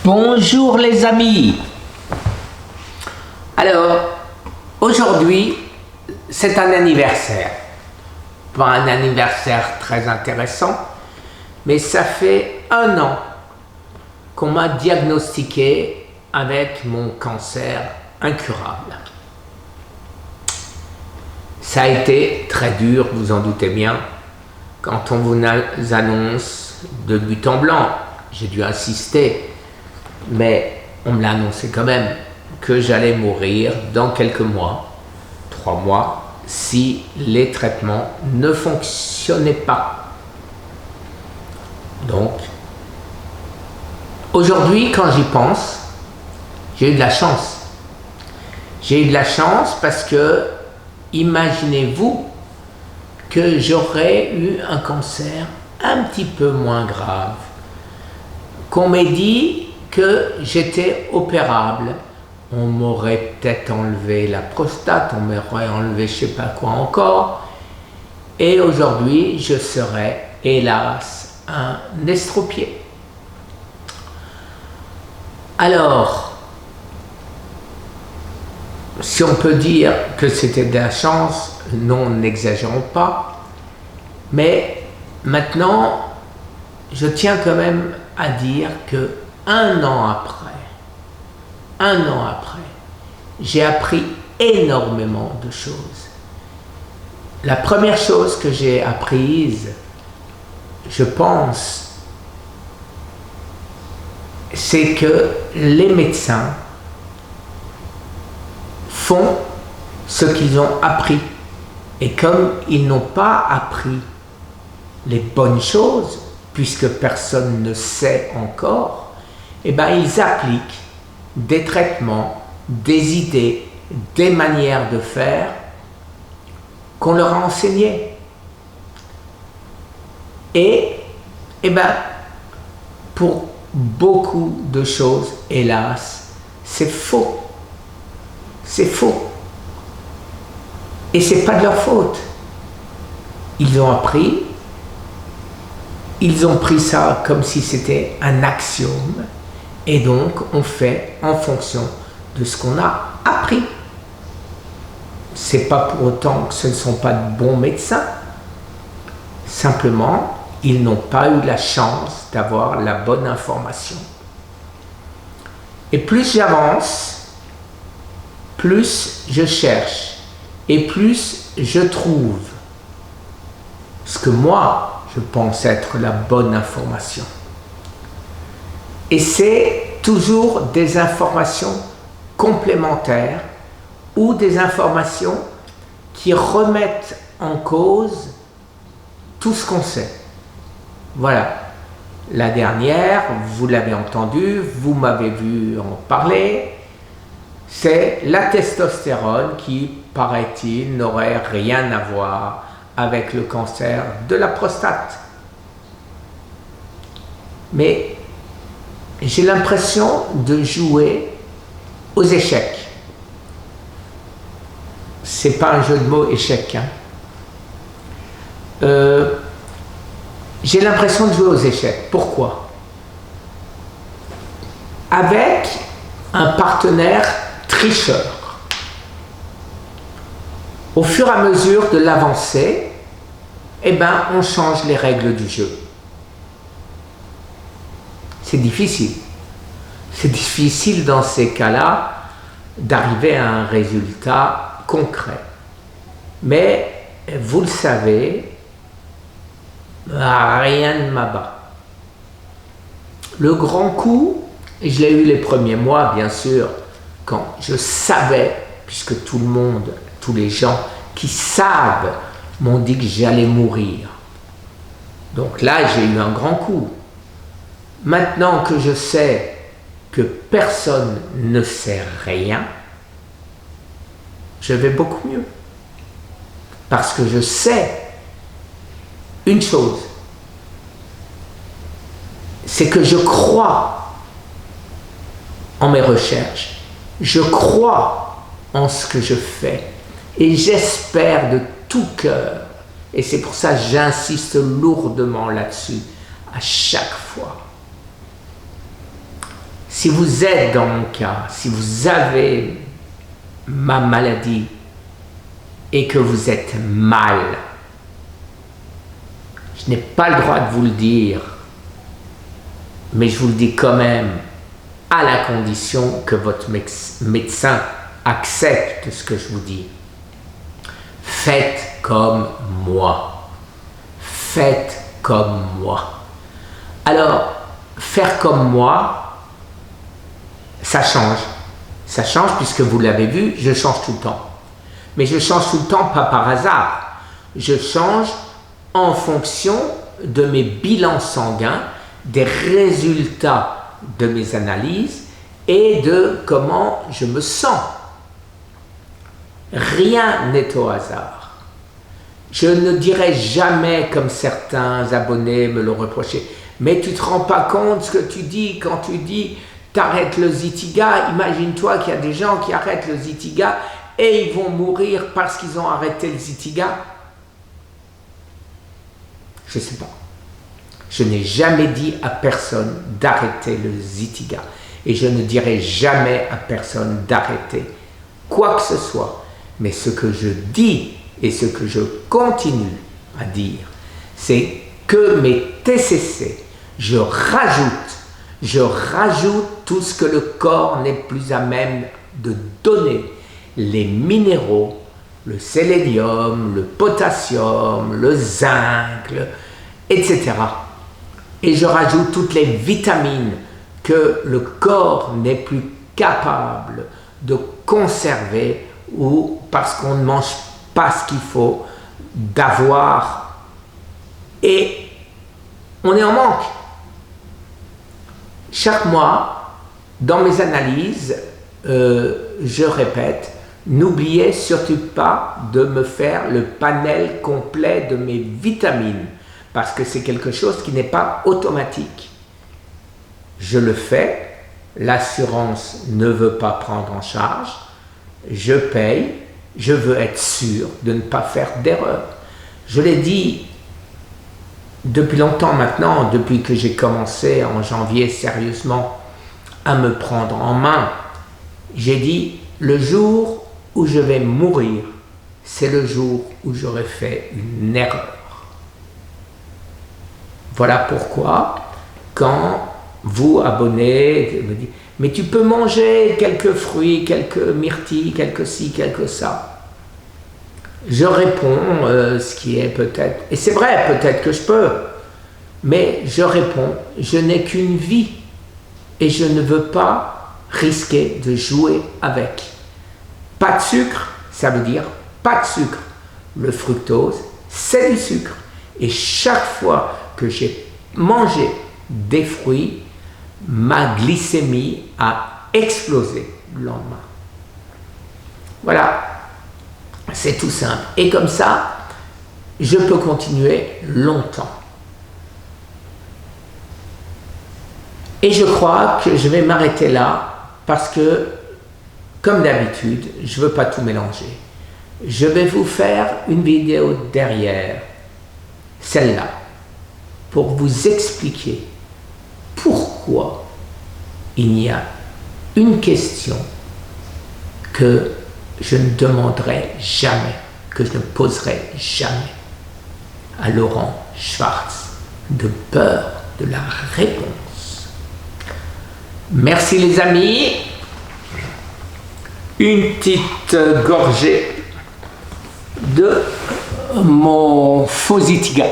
Bonjour les amis. Alors, aujourd'hui, c'est un anniversaire. Pas un anniversaire très intéressant, mais ça fait 1 an qu'on m'a diagnostiqué avec mon cancer incurable. Ça a été très dur, vous en doutez bien, quand on vous annonce de but en blanc. J'ai dû insister, mais on me l'a annoncé quand même, que j'allais mourir dans quelques mois, 3 mois, si les traitements ne fonctionnaient pas. Donc, aujourd'hui, quand j'y pense, j'ai eu de la chance. J'ai eu de la chance parce que, imaginez-vous que j'aurais eu un cancer un petit peu moins grave, qu'on m'ait dit que j'étais opérable. On m'aurait peut-être enlevé la prostate, on m'aurait enlevé je ne sais pas quoi encore, et aujourd'hui je serais hélas un estropié. Alors, si on peut dire que c'était de la chance, non, n'exagérons pas, mais maintenant je tiens quand même à dire que 1 an après, j'ai appris énormément de choses. La première chose que j'ai apprise, je pense, c'est que les médecins font ce qu'ils ont appris. Et comme ils n'ont pas appris les bonnes choses, puisque personne ne sait encore, eh bien ils appliquent des traitements, des idées, des manières de faire qu'on leur a enseignées. Et bien, pour beaucoup de choses, hélas, c'est faux. C'est faux. Et c'est pas de leur faute. Ils ont appris, ils ont pris ça comme si c'était un axiome, et donc on fait en fonction de ce qu'on a appris. C'est pas pour autant que ce ne sont pas de bons médecins. Simplement, ils n'ont pas eu la chance d'avoir la bonne information. Et plus j'avance, plus je cherche, et plus je trouve ce que moi, je pense être la bonne information. Et c'est toujours des informations complémentaires ou des informations qui remettent en cause tout ce qu'on sait. Voilà. La dernière, vous l'avez entendu, vous m'avez vu en parler, c'est la testostérone qui, paraît-il, n'aurait rien à voir avec le cancer de la prostate. Mais j'ai l'impression de jouer aux échecs. C'est pas un jeu de mots échec. J'ai l'impression de jouer aux échecs. Pourquoi? Avec un partenaire tricheur. Au fur et à mesure de l'avancée, eh ben, on change les règles du jeu. C'est difficile. C'est difficile dans ces cas-là d'arriver à un résultat concret. Mais vous le savez, rien ne m'abat. Le grand coup, et je l'ai eu les premiers mois, bien sûr, quand je savais, puisque tout le monde, tous les gens qui savent m'ont dit que j'allais mourir. Donc là, j'ai eu un grand coup. Maintenant que je sais que personne ne sait rien, je vais beaucoup mieux. Parce que je sais une chose, c'est que je crois en mes recherches, je crois en ce que je fais, et j'espère de tout cœur, et c'est pour ça que j'insiste lourdement là-dessus, à chaque fois, Si vous êtes dans mon cas, si vous avez ma maladie et que vous êtes mal, je n'ai pas le droit de vous le dire, mais je vous le dis quand même, à la condition que votre médecin accepte ce que je vous dis. Faites comme moi. Faites comme moi. Alors, faire comme moi, ça change. Ça change puisque vous l'avez vu, je change tout le temps. Mais je change tout le temps pas par hasard. Je change en fonction de mes bilans sanguins, des résultats de mes analyses et de comment je me sens. Rien n'est au hasard. Je ne dirai jamais, comme certains abonnés me l'ont reproché, mais tu ne te rends pas compte ce que tu dis quand tu dis t'arrêtes le Zytiga. Imagine-toi qu'il y a des gens qui arrêtent le Zytiga et ils vont mourir parce qu'ils ont arrêté le Zytiga. Je ne sais pas. Je n'ai jamais dit à personne d'arrêter le Zytiga. Et je ne dirai jamais à personne d'arrêter quoi que ce soit. Mais ce que je dis et ce que je continue à dire, c'est que mes TCC, je rajoute tout ce que le corps n'est plus à même de donner. Les minéraux, le sélénium, le potassium, le zinc, etc. Et je rajoute toutes les vitamines que le corps n'est plus capable de conserver ou parce qu'on ne mange pas ce qu'il faut d'avoir et on est en manque. Chaque mois, dans mes analyses, je répète, n'oubliez surtout pas de me faire le panel complet de mes vitamines parce que c'est quelque chose qui n'est pas automatique. Je le fais, l'assurance ne veut pas prendre en charge, je paye, je veux être sûr de ne pas faire d'erreur. Je l'ai dit depuis longtemps maintenant, depuis que j'ai commencé en janvier sérieusement à me prendre en main, j'ai dit le jour où je vais mourir, c'est le jour où j'aurai fait une erreur. Voilà pourquoi quand vous, abonnés, me dites « Mais tu peux manger quelques fruits, quelques myrtilles, quelques ci, quelques ça. » Je réponds ce qui est peut-être... Et c'est vrai, peut-être que je peux. Mais je réponds, je n'ai qu'une vie. Et je ne veux pas risquer de jouer avec. Pas de sucre, ça veut dire pas de sucre. Le fructose, c'est du sucre. Et chaque fois que j'ai mangé des fruits, ma glycémie a explosé le lendemain. Voilà, c'est tout simple. Et comme ça, je peux continuer longtemps. Et je crois que je vais m'arrêter là parce que, comme d'habitude, je ne veux pas tout mélanger. Je vais vous faire une vidéo derrière, celle-là, pour vous expliquer pourquoi il y a une question que je ne demanderai jamais, que je ne poserai jamais à Laurent Schwartz, de peur de la réponse. Merci les amis. Une petite gorgée de mon faux Zytiga.